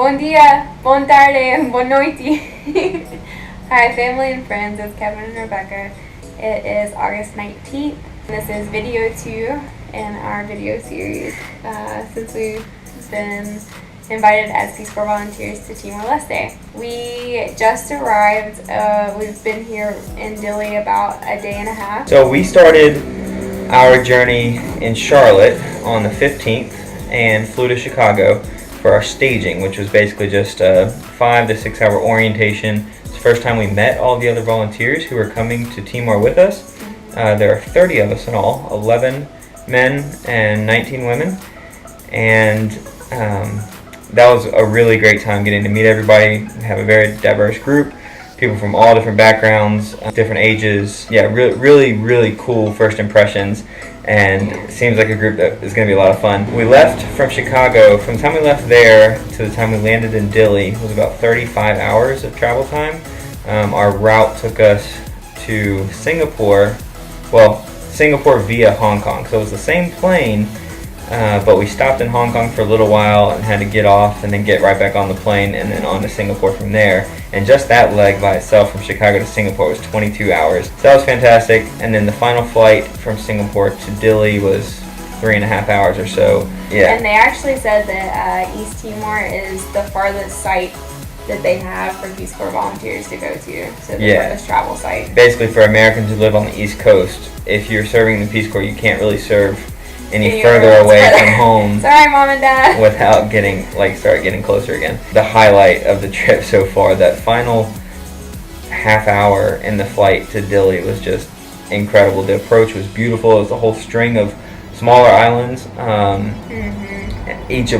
Bon dia, bon tarde, bon noite. Hi, family and friends. It's Kevin and Rebecca. It is August 19th. This is video 2 in our video series since we've been invited as Peace Corps volunteers to Timor-Leste. We just arrived. We've been here in Dili about a day and a half. So we started our journey in Charlotte on the 15th and flew to Chicago for our staging, which was basically just a 5 to 6 hour orientation. It's the first time we met all the other volunteers who are coming to Timor with us. There are 30 of us in all, 11 men and 19 women, and that was a really great time getting to meet everybody. We have a very diverse group, people from all different backgrounds, different ages. Yeah, really cool first impressions, and it seems like a group that is going to be a lot of fun. We left from Chicago. From the time we left there to the time we landed in Dili was about 35 hours of travel time. Our route took us to Singapore, Singapore via Hong Kong. So it was the same plane, but we stopped in Hong Kong for a little while and had to get off and then get right back on the plane and then on to Singapore from there. And just that leg by itself from Chicago to Singapore was 22 hours. So that was fantastic. And then the final flight from Singapore to Dili was 3.5 hours or so. Yeah. And they actually said that East Timor is the farthest site that they have for Peace Corps volunteers to go to. So the farthest travel site. Basically, for Americans who live on the East Coast, if you're serving the Peace Corps, you can't really serve any further away from home. Sorry, Mom and Dad. Without start getting closer again. The highlight of the trip so far, that final half hour in the flight to Dili was just incredible. The approach was beautiful. It was a whole string of smaller islands, each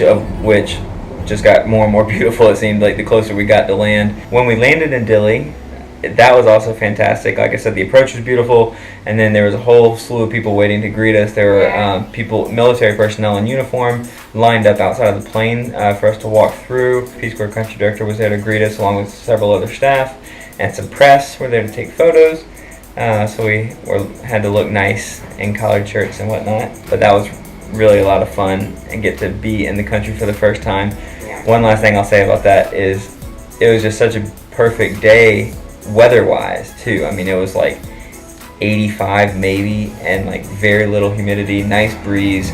of which just got more and more beautiful. It seemed like the closer we got to land. When we landed in Dili, that was also fantastic. Like I said, the approach was beautiful, and then there was a whole slew of people waiting to greet us. There were military personnel in uniform lined up outside of the plane for us to walk through. Peace Corps Country Director was there to greet us along with several other staff, and some press were there to take photos. So we had to look nice in collared shirts and whatnot, but that was really a lot of fun and get to be in the country for the first time. Yeah. One last thing I'll say about that is it was just such a perfect day weather-wise too. I mean, it was like 85 maybe, and like very little humidity, nice breeze,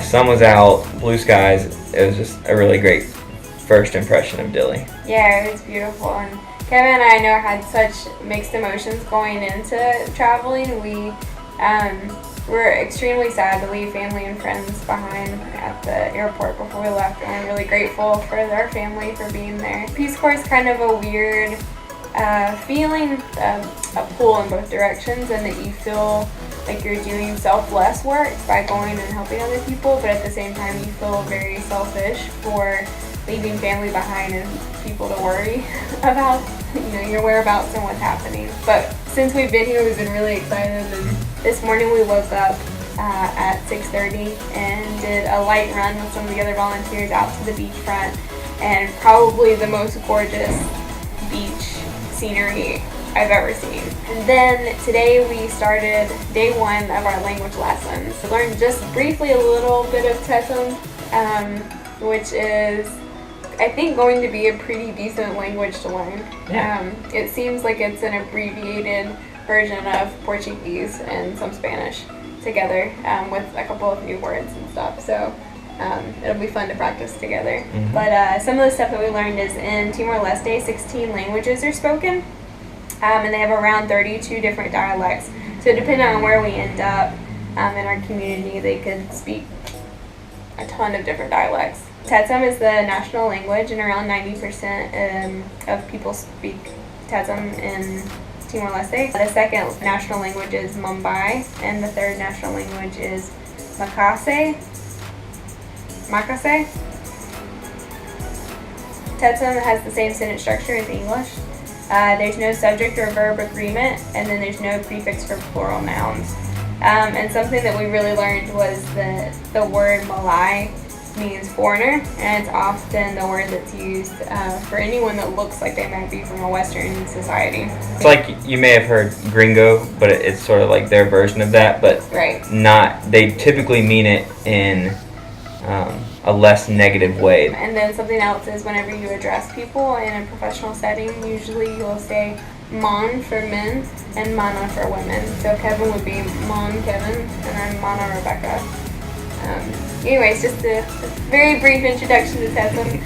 sun was out, blue skies. It was just a really great first impression of Dili. Yeah, it was beautiful, and Kevin and I know had such mixed emotions going into traveling. We were extremely sad to leave family and friends behind at the airport before we left, and we're really grateful for our family for being there. Peace Corps is kind of a weird feeling, a pull in both directions, and that you feel like you're doing selfless work by going and helping other people, but at the same time you feel very selfish for leaving family behind and people to worry about, your whereabouts and what's happening. But since we've been here, we've been really excited, and this morning we woke up at 6:30 and did a light run with some of the other volunteers out to the beachfront, and probably the most gorgeous beach scenery I've ever seen. And then today we started day 1 of our language lessons. We learned just briefly a little bit of Tetum, which is, I think, going to be a pretty decent language to learn. Yeah. It seems like it's an abbreviated version of Portuguese and some Spanish together, with a couple of new words and stuff. So it'll be fun to practice together. Mm-hmm. But some of the stuff that we learned is in Timor-Leste, 16 languages are spoken, and they have around 32 different dialects. So depending on where we end up in our community, they could speak a ton of different dialects. Tetum is the national language, and around 90% of people speak Tetum in Timor-Leste. The second national language is Mumbai, and the third national language is Makassar. Tetum has the same sentence structure as English. There's no subject or verb agreement, and then there's no prefix for plural nouns. And something that we really learned was that the word Malay means foreigner, and it's often the word that's used for anyone that looks like they might be from a Western society. It's like you may have heard gringo, but it's sort of like their version of that, but not. They typically mean it in a less negative way. And then something else is whenever you address people in a professional setting, usually you'll say Mon for men and Mana for women. So Kevin would be Mon Kevin, and I'm Mana Rebecca. Anyways, just a very brief introduction to Tessum.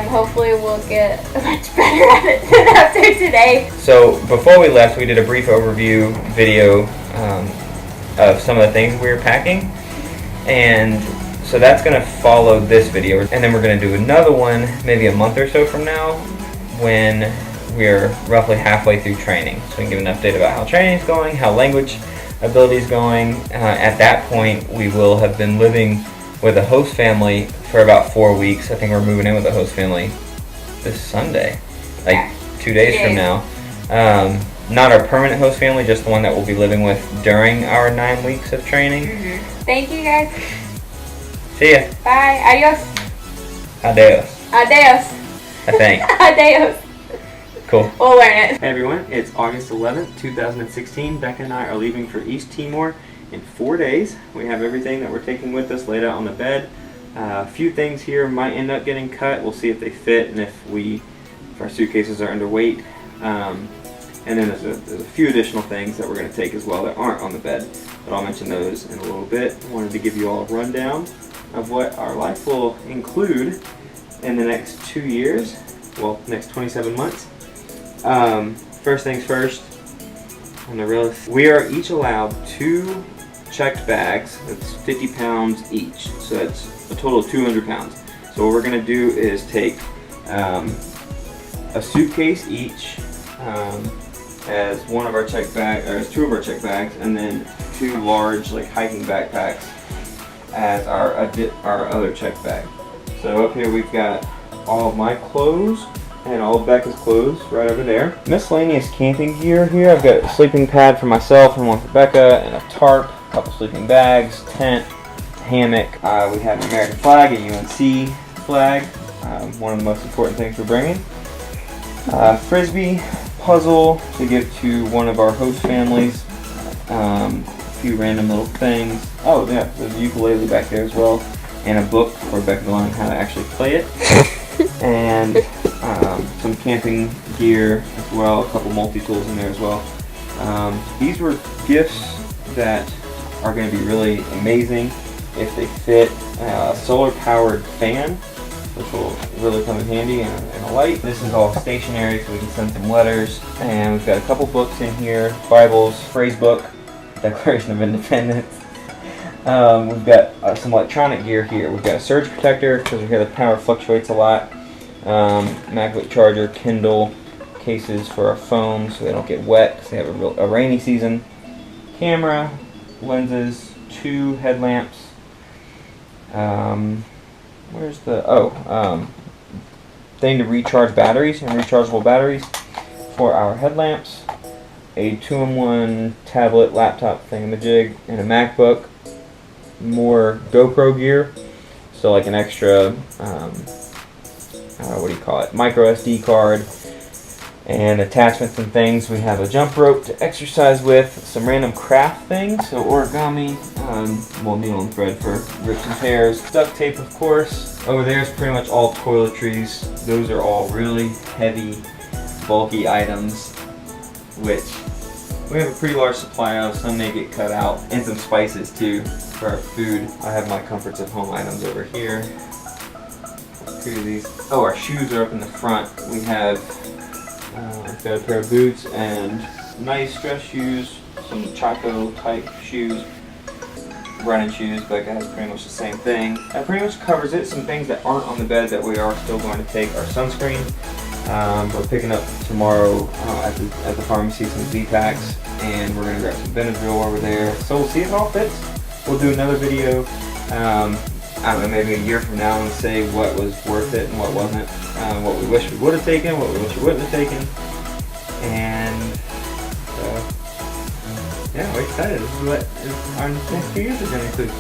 Hopefully we'll get much better at it than after today. So before we left, we did a brief overview video of some of the things we were packing, and so that's going to follow this video, and then we're going to do another one maybe a month or so from now when we're roughly halfway through training. So we can give an update about how training is going, how language ability is going. At that point, we will have been living with a host family for about 4 weeks. I think we're moving in with a host family this Sunday, like 2 days from now. Not our permanent host family, just the one that we'll be living with during our 9 weeks of training. Thank you guys. See ya. Bye. Adios. Adios. Adios. I think. Adios. Cool. We'll learn it. Hey everyone, it's August 11th, 2016. Becca and I are leaving for East Timor in 4 days. We have everything that we're taking with us laid out on the bed. A few things here might end up getting cut. We'll see if they fit and if our suitcases are underweight. And then there's a few additional things that we're going to take as well that aren't on the bed, but I'll mention those in a little bit. I wanted to give you all a rundown of what our life will include in the next 2 years, well, next 27 months. First things first, on the realist, we are each allowed 2 checked bags. That's 50 pounds each, so that's a total of 200 pounds. So what we're going to do is take a suitcase each as one of our checked bags, or as 2 of our checked bags, and then 2 large like hiking backpacks as our other checked bag. So up here we've got all of my clothes and all of Becca's clothes right over there. Miscellaneous camping gear here. I've got a sleeping pad for myself and one for Becca, and a tarp, a couple sleeping bags, tent, hammock. We have an American flag, a UNC flag, one of the most important things we're bringing. Frisbee puzzle to give to one of our host families. A few random little things. Oh yeah, there's a ukulele back there as well, and a book for Becca to learn how to actually play it. And some camping gear as well, a couple multi-tools in there as well. These were gifts that are going to be really amazing if they fit. A solar-powered fan, which will really come in handy, and a light. This is all stationary, so we can send some letters. And we've got a couple books in here, Bibles, phrase book, Declaration of Independence. We've got some electronic gear here. We've got a surge protector, because we hear the power fluctuates a lot. MacBook charger, Kindle, cases for our phones so they don't get wet because they have a rainy season. Camera, lenses, 2 headlamps. Where's the thing to recharge batteries and rechargeable batteries for our headlamps. A 2-in-1 tablet, laptop thingamajig, and a MacBook. More GoPro gear, so like an extra what do you call it, micro SD card, and attachments and things. We have a jump rope to exercise with, some random craft things, so origami, needle and thread for rips and tears, duct tape of course. Over there is pretty much all toiletries. Those are all really heavy, bulky items, which we have a pretty large supply of. Some may get cut out, and some spices too for our food. I have my comforts of home items over here. These. Oh, our shoes are up in the front. We have I've got a pair of boots and nice dress shoes, some Chaco type shoes, running shoes. Becca has pretty much the same thing. That pretty much covers it. Some things that aren't on the bed that we are still going to take are sunscreen. We're picking up tomorrow at the pharmacy some Z-Packs, and we're going to grab some Benadryl over there. So we'll see if it all fits. We'll do another video, I don't know, maybe a year from now, and say what was worth it and what wasn't, what we wish we would have taken, what we wish we wouldn't have taken, and yeah, we're excited. This is what our next few years are going to include.